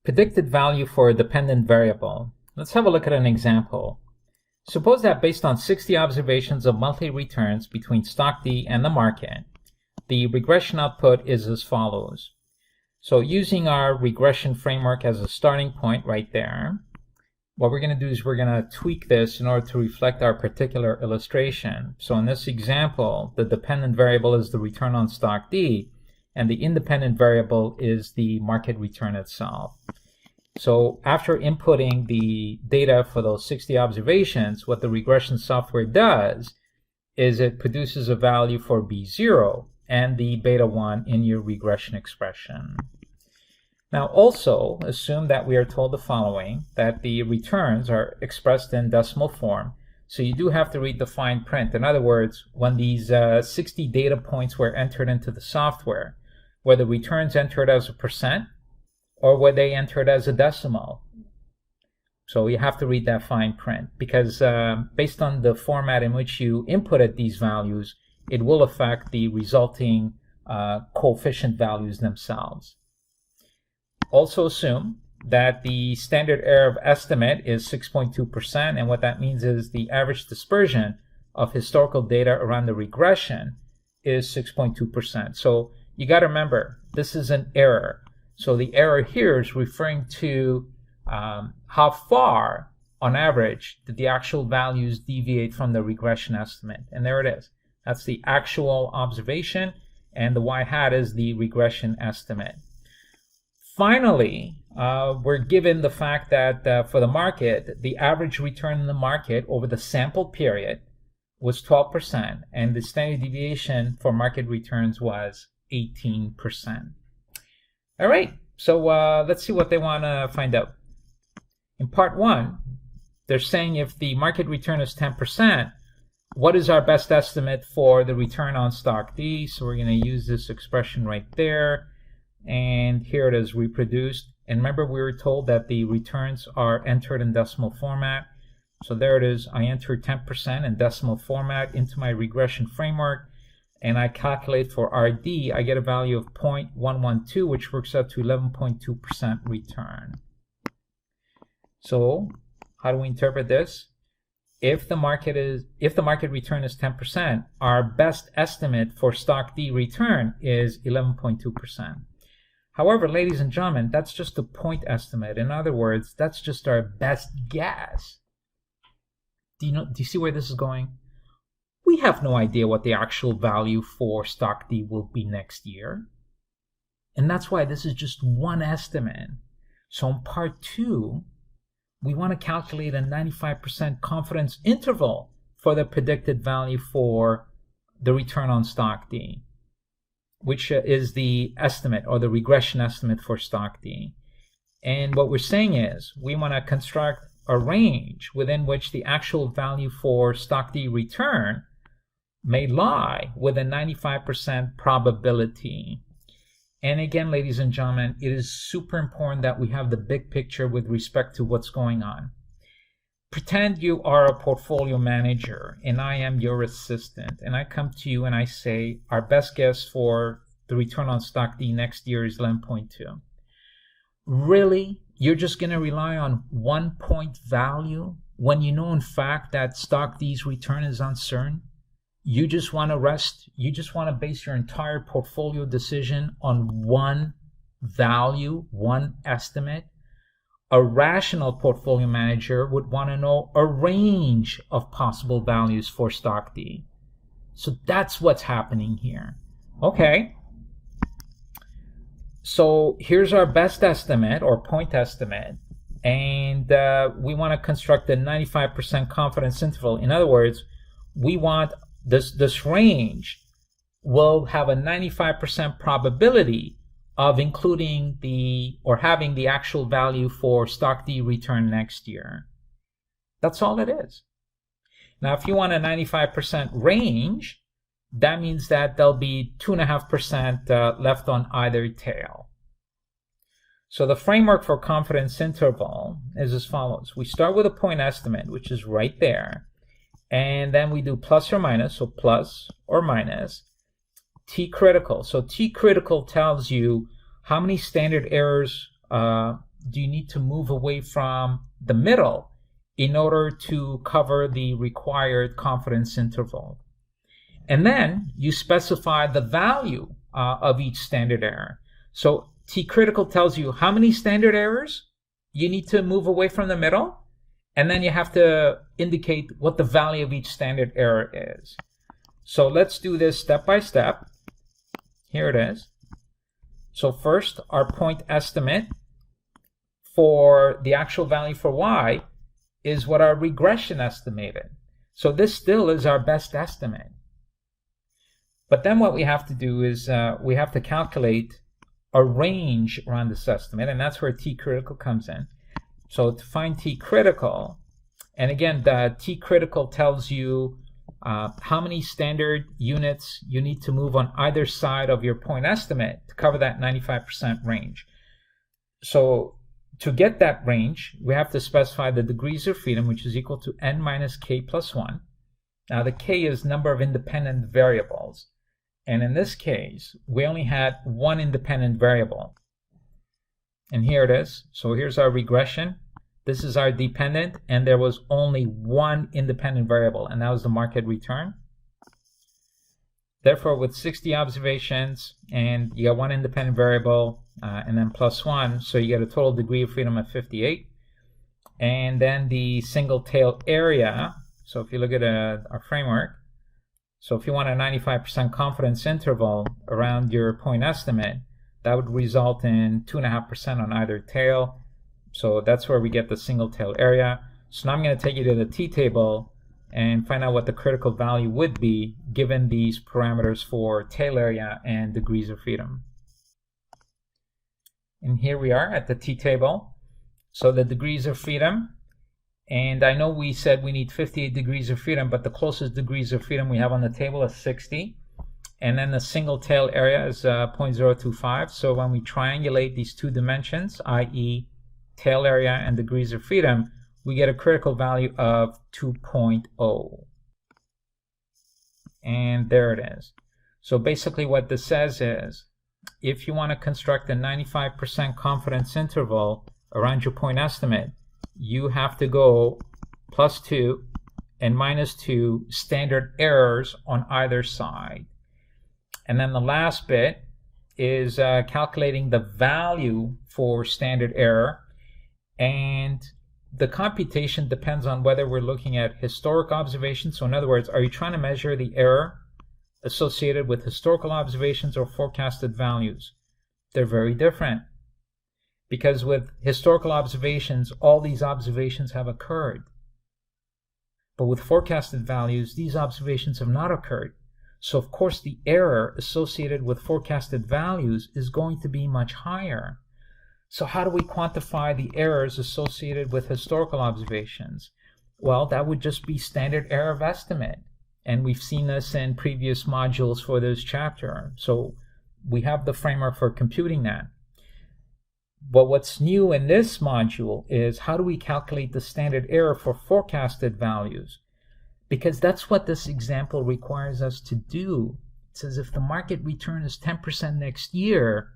Predicted value for a dependent variable. Let's have a look at an example. Suppose that based on 60 observations of monthly returns between stock D and the market, the regression output is as follows. So using our regression framework as a starting point right there, what we're going to do is we're going to tweak this in order to reflect our particular illustration. So in this example, the dependent variable is the return on stock D, and the independent variable is the market return itself. So after inputting the data for those 60 observations, what the regression software does is it produces a value for B0 and the beta 1 in your regression expression. Now also assume that we are told the following, that the returns are expressed in decimal form. So you do have to read the fine print. In other words, when these 60 data points were entered into the software, were the returns entered as a percent or were they entered as a decimal? So you have to read that fine print because based on the format in which you inputted these values, it will affect the resulting coefficient values themselves. Also assume that the standard error of estimate is 6.2%, and what that means is the average dispersion of historical data around the regression is 6.2%. So you got to remember, this is an error. So the error here is referring to how far, on average, did the actual values deviate from the regression estimate. And there it is. That's the actual observation, and the y hat is the regression estimate. Finally, we're given the fact that for the market, the average return in the market over the sample period was 12%, and the standard deviation for market returns was 18%. All right, so let's see what they want to find out. In part 1, they're saying if the market return is 10%, what is our best estimate for the return on stock D? So we're going to use this expression right there. And here it is reproduced. And remember, we were told that the returns are entered in decimal format. So there it is. I enter 10% in decimal format into my regression framework, and I calculate for RD. I get a value of 0.112, which works out to 11.2% return. So how do we interpret this? If the market return is 10%, our best estimate for stock D return is 11.2%. However, ladies and gentlemen, that's just a point estimate. In other words, that's just our best guess. Do you see where this is going? We have no idea what the actual value for stock D will be next year. And that's why this is just one estimate. So in part 2, we want to calculate a 95% confidence interval for the predicted value for the return on stock D, which is the estimate or the regression estimate for stock D. And what we're saying is we want to construct a range within which the actual value for stock D return may lie with a 95% probability. And again, ladies and gentlemen, it is super important that we have the big picture with respect to what's going on. Pretend you are a portfolio manager and I am your assistant, and I come to you and I say our best guess for the return on stock D next year is 11.2. Really? You're just going to rely on 1 point value when you know in fact that stock D's return is uncertain? You just want to base your entire portfolio decision on one value, one estimate? A rational portfolio manager would want to know a range of possible values for stock D. So that's what's happening here. Okay. So here's our best estimate or point estimate. And we want to construct a 95% confidence interval. In other words, we want this range will have a 95% probability of including having the actual value for stock D return next year. That's all it is. Now, if you want a 95% range, that means that there'll be 2.5% left on either tail. So the framework for confidence interval is as follows. We start with a point estimate, which is right there. And then we do plus or minus, so plus or minus. T critical. So T critical tells you how many standard errors do you need to move away from the middle in order to cover the required confidence interval? And then you specify the value of each standard error. So T critical tells you how many standard errors you need to move away from the middle, and then you have to indicate what the value of each standard error is. So let's do this step by step. Here it is. So first, our point estimate for the actual value for y is what our regression estimated. So this still is our best estimate. But then what we have to do is we have to calculate a range around this estimate, and that's where T critical comes in. So to find T critical, and again, the T critical tells you how many standard units you need to move on either side of your point estimate to cover that 95% range. So to get that range, we have to specify the degrees of freedom, which is equal to n minus k plus 1. Now the k is number of independent variables. And in this case, we only had one independent variable. And here it is. So here's our regression. This is our dependent, and there was only one independent variable, and that was the market return. Therefore, with 60 observations, and you got one independent variable, and then plus 1, so you get a total degree of freedom of 58. And then the single tail area, so if you look at our framework, so if you want a 95% confidence interval around your point estimate, that would result in 2.5% on either tail. So that's where we get the single tail area. So now I'm going to take you to the t-table and find out what the critical value would be given these parameters for tail area and degrees of freedom. And here we are at the t-table. So the degrees of freedom. And I know we said we need 58 degrees of freedom, but the closest degrees of freedom we have on the table is 60. And then the single tail area is 0.025. So when we triangulate these two dimensions, i.e. tail area and degrees of freedom, we get a critical value of 2.0. And there it is. So basically what this says is, if you want to construct a 95% confidence interval around your point estimate, you have to go +2 and -2 standard errors on either side. And then the last bit is calculating the value for standard error. And the computation depends on whether we're looking at historic observations. So in other words, are you trying to measure the error associated with historical observations or forecasted values? They're very different. Because with historical observations, all these observations have occurred. But with forecasted values, these observations have not occurred. So of course the error associated with forecasted values is going to be much higher. So how do we quantify the errors associated with historical observations? Well, that would just be standard error of estimate. And we've seen this in previous modules for this chapter. So we have the framework for computing that. But what's new in this module is how do we calculate the standard error for forecasted values? Because that's what this example requires us to do. It says if the market return is 10% next year,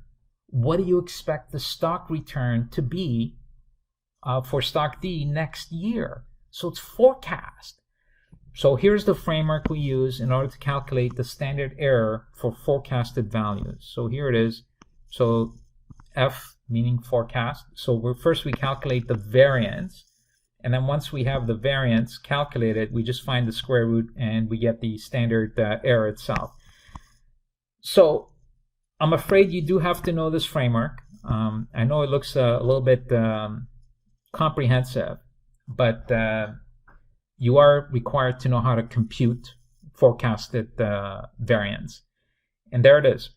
what do you expect the stock return to be for stock D next year? So it's forecast. So here's the framework we use in order to calculate the standard error for forecasted values. So here it is. So F meaning forecast. So first we calculate the variance, and then once we have the variance calculated, we just find the square root and we get the standard error itself. So I'm afraid you do have to know this framework. I know it looks a little bit comprehensive, but you are required to know how to compute forecasted variance. And there it is.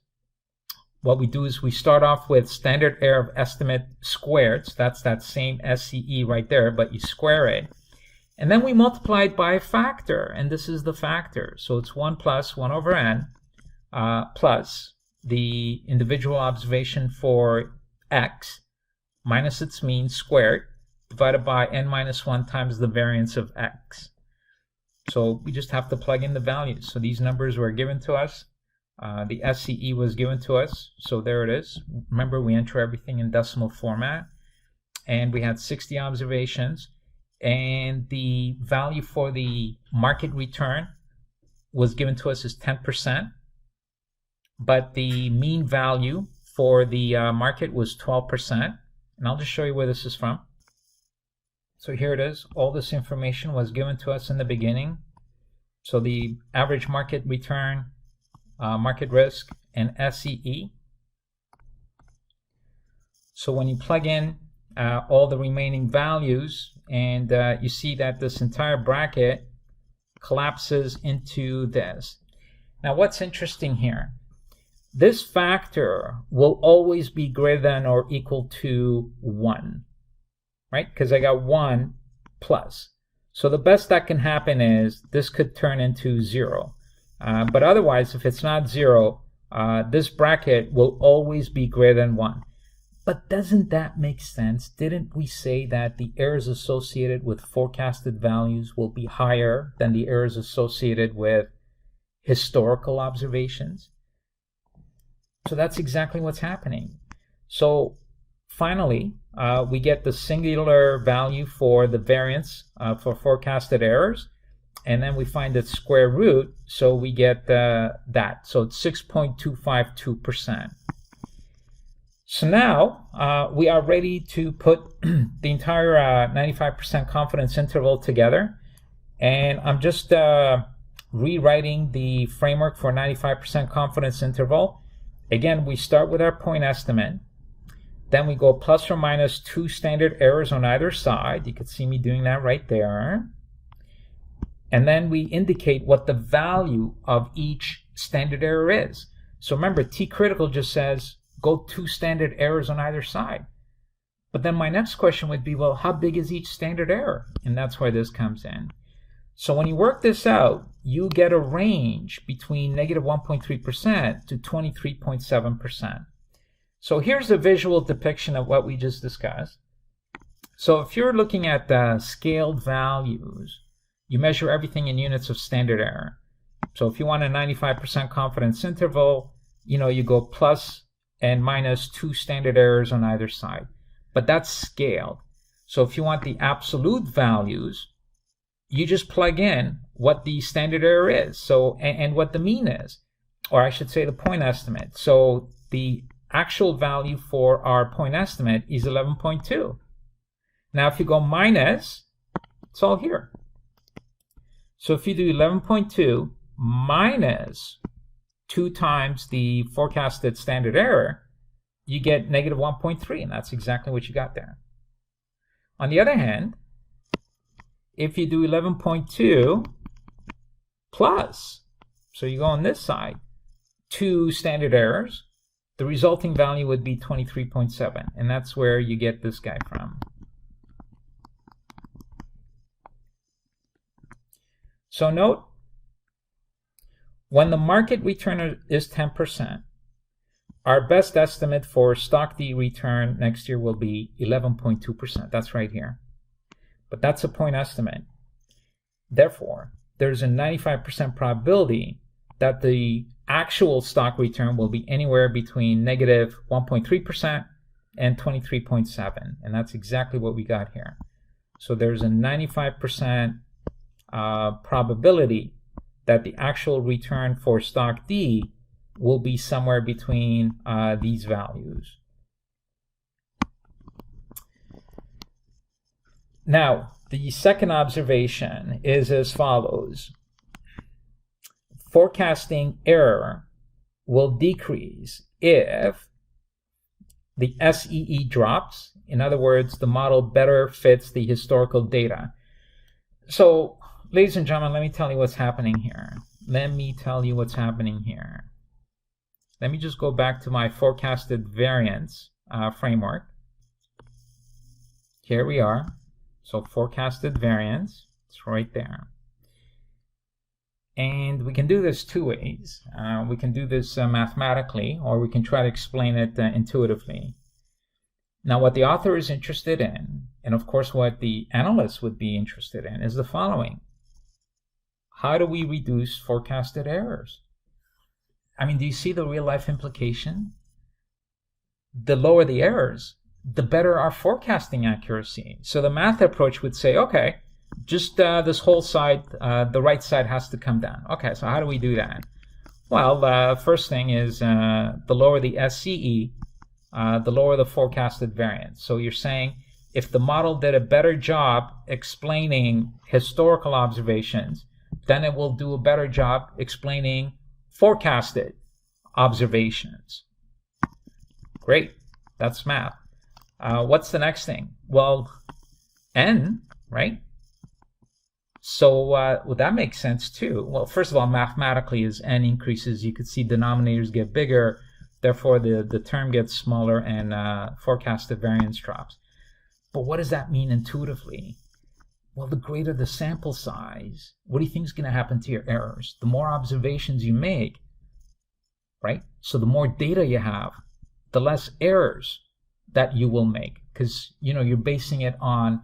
What we do is we start off with standard error of estimate squared. So that's that same SCE right there, but you square it. And then we multiply it by a factor, and this is the factor. So it's 1 plus 1 over n plus the individual observation for x minus its mean squared divided by n minus 1 times the variance of x. So we just have to plug in the values. So these numbers were given to us. The SCE was given to us, so there it is. Remember, we enter everything in decimal format. and we had 60 observations, and the value for the market return was given to us as 10%, but the mean value for the market was 12%. And I'll just show you where this is from. So here it is. All this information was given to us in the beginning. So the average market return, market risk, and SEE. So when you plug in all the remaining values, and you see that this entire bracket collapses into this. Now what's interesting here, this factor will always be greater than or equal to 1, right? Because I got 1 plus. So the best that can happen is this could turn into 0. But otherwise, if it's not 0, this bracket will always be greater than 1. But doesn't that make sense? Didn't we say that the errors associated with forecasted values will be higher than the errors associated with historical observations? So that's exactly what's happening. So finally, we get the singular value for the variance for forecasted errors, and then we find its square root, so we get that. So it's 6.252%. So now we are ready to put the entire 95% confidence interval together, and I'm just rewriting the framework for 95% confidence interval. Again, we start with our point estimate, then we go plus or minus 2 standard errors on either side. You can see me doing that right there. And then we indicate what the value of each standard error is. So remember, T critical just says go 2 standard errors on either side. But then my next question would be, well, how big is each standard error? And that's where this comes in. So when you work this out, you get a range between negative 1.3% to 23.7%. So here's a visual depiction of what we just discussed. So if you're looking at the scaled values, you measure everything in units of standard error. So if you want a 95% confidence interval, you go plus and minus 2 standard errors on either side. But that's scaled. So if you want the absolute values, you just plug in what the standard error is, so and what the mean is, or I should say the point estimate. So the actual value for our point estimate is 11.2. Now if you go minus, it's all here. So if you do 11.2 minus 2 times the forecasted standard error, you get negative 1.3, and that's exactly what you got there. On the other hand, if you do 11.2 plus, so you go on this side, 2 standard errors, the resulting value would be 23.7, and that's where you get this guy from. So note, when the market return is 10%, our best estimate for stock D return next year will be 11.2%. That's right here. But that's a point estimate. Therefore, there's a 95% probability that the actual stock return will be anywhere between negative 1.3% and 23.7%. And that's exactly what we got here. So there's a 95% probability that the actual return for stock D will be somewhere between these values. Now, the second observation is as follows. Forecasting error will decrease if the SEE drops. In other words, the model better fits the historical data. So, ladies and gentlemen, let me tell you what's happening here. Let me just go back to my forecasted variance framework. Here we are. So forecasted variance, it's right there. And we can do this 2 ways. We can do this mathematically, or we can try to explain it intuitively. Now what the author is interested in, and of course what the analyst would be interested in, is the following. How do we reduce forecasted errors? I mean, do you see the real life implication? The lower the errors, the better our forecasting accuracy. So the math approach would say, okay, just this whole side, the right side has to come down. Okay, so how do we do that? Well, first thing is the lower the SCE, the lower the forecasted variance. So you're saying if the model did a better job explaining historical observations, then it will do a better job explaining forecasted observations. Great, that's math. What's the next thing? Well, N, right? So well, that makes sense too. Well, first of all, mathematically, as N increases, you could see denominators get bigger, therefore the term gets smaller and forecasted variance drops. But what does that mean intuitively? Well, the greater the sample size, what do you think is going to happen to your errors? The more observations you make, right? So the more data you have, the less errors that you will make, because you're basing it on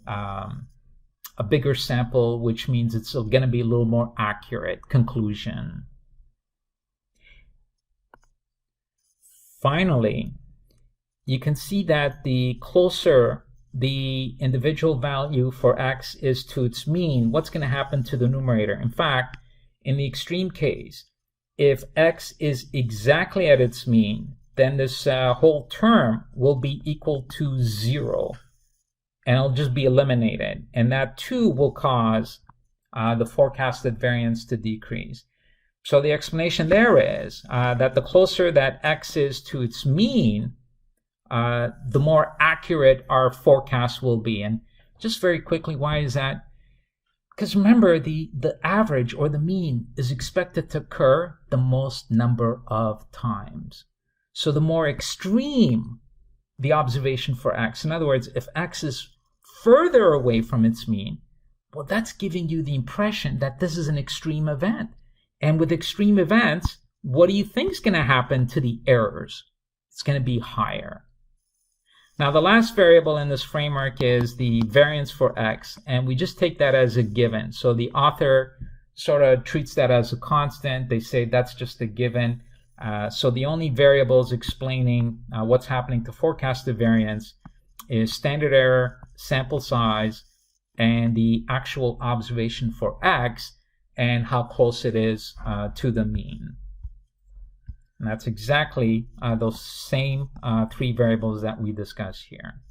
a bigger sample, which means it's going to be a little more accurate conclusion. Finally, you can see that the closer the individual value for x is to its mean, what's going to happen to the numerator? In fact, in the extreme case, if x is exactly at its mean, then this whole term will be equal to 0, and it'll just be eliminated. And that too will cause the forecasted variance to decrease. So the explanation there is that the closer that x is to its mean, the more accurate our forecast will be. And just very quickly, why is that? Because remember, the average or the mean is expected to occur the most number of times. So the more extreme the observation for x, in other words, if x is further away from its mean, well, that's giving you the impression that this is an extreme event. And with extreme events, what do you think is going to happen to the errors? It's going to be higher. Now, the last variable in this framework is the variance for x, and we just take that as a given. So the author sort of treats that as a constant. They say that's just a given. So the only variables explaining what's happening to forecasted variance is standard error, sample size, and the actual observation for x, and how close it is to the mean. And that's exactly those same three variables that we discussed here.